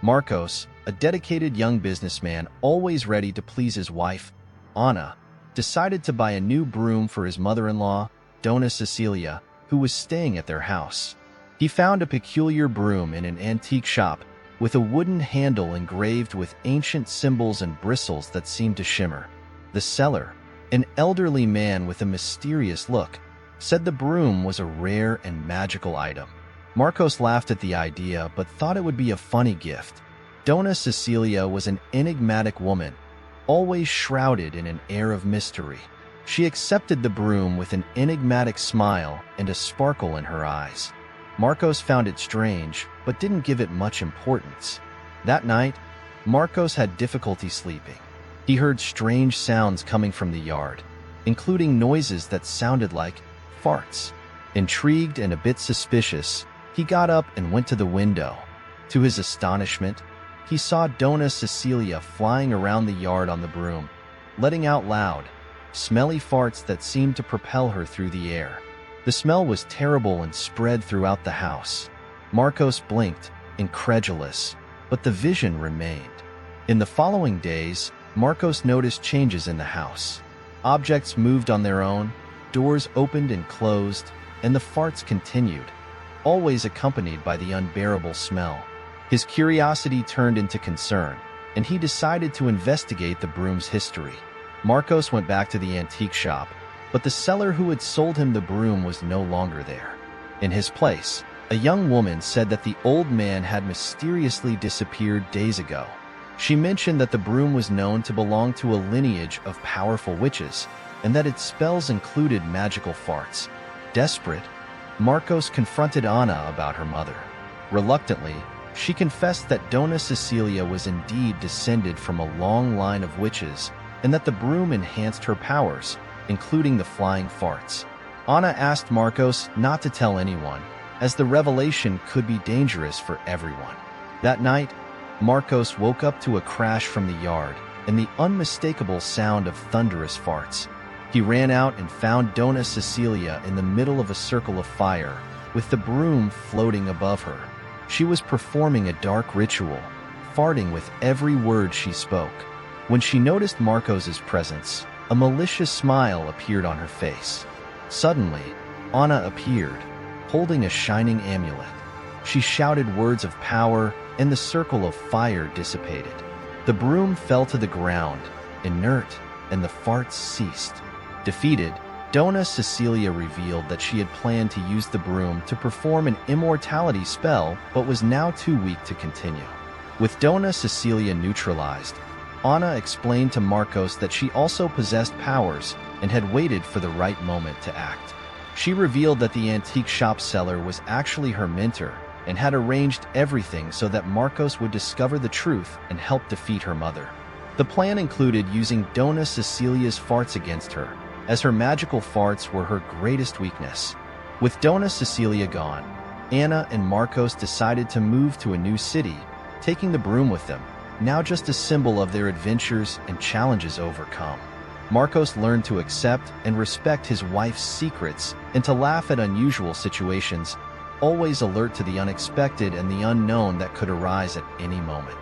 Marcos, a dedicated young businessman always ready to please his wife, Anna, decided to buy a new broom for his mother-in-law, Dona Cecília, who was staying at their house. He found a peculiar broom in an antique shop with a wooden handle engraved with ancient symbols and bristles that seemed to shimmer. The seller, an elderly man with a mysterious look, said the broom was a rare and magical item. Marcos laughed at the idea but thought it would be a funny gift. Dona Cecília was an enigmatic woman, always shrouded in an air of mystery. She accepted the broom with an enigmatic smile and a sparkle in her eyes. Marcos found it strange, but didn't give it much importance. That night, Marcos had difficulty sleeping. He heard strange sounds coming from the yard, including noises that sounded like farts. Intrigued and a bit suspicious, he got up and went to the window. To his astonishment, he saw Dona Cecília flying around the yard on the broom, letting out loud, smelly farts that seemed to propel her through the air. The smell was terrible and spread throughout the house. Marcos blinked, incredulous, but the vision remained. In the following days, Marcos noticed changes in the house. Objects moved on their own, doors opened and closed, and the farts continued, always accompanied by the unbearable smell. His curiosity turned into concern, and he decided to investigate the broom's history. Marcos went back to the antique shop, but the seller who had sold him the broom was no longer there. In his place, a young woman said that the old man had mysteriously disappeared days ago. She mentioned that the broom was known to belong to a lineage of powerful witches, and that its spells included magical farts. Desperate, Marcos confronted Anna about her mother. Reluctantly, she confessed that Dona Cecília was indeed descended from a long line of witches, and that the broom enhanced her powers, including the flying farts. Anna asked Marcos not to tell anyone, as the revelation could be dangerous for everyone. That night, Marcos woke up to a crash from the yard and the unmistakable sound of thunderous farts. He ran out and found Dona Cecília in the middle of a circle of fire, with the broom floating above her. She was performing a dark ritual, farting with every word she spoke. When she noticed Marcos's presence, a malicious smile appeared on her face. Suddenly, Anna appeared, holding a shining amulet. She shouted words of power, and the circle of fire dissipated. The broom fell to the ground, inert, and the farts ceased. Defeated, Dona Cecília revealed that she had planned to use the broom to perform an immortality spell, but was now too weak to continue. With Dona Cecília neutralized, Anna explained to Marcos that she also possessed powers and had waited for the right moment to act. She revealed that the antique shop seller was actually her mentor and had arranged everything so that Marcos would discover the truth and help defeat her mother. The plan included using Dona Cecília's farts against her, as her magical farts were her greatest weakness. With Dona Cecília gone, Anna and Marcos decided to move to a new city, taking the broom with them, now just a symbol of their adventures and challenges overcome. Marcos learned to accept and respect his wife's secrets and to laugh at unusual situations, always alert to the unexpected and the unknown that could arise at any moment.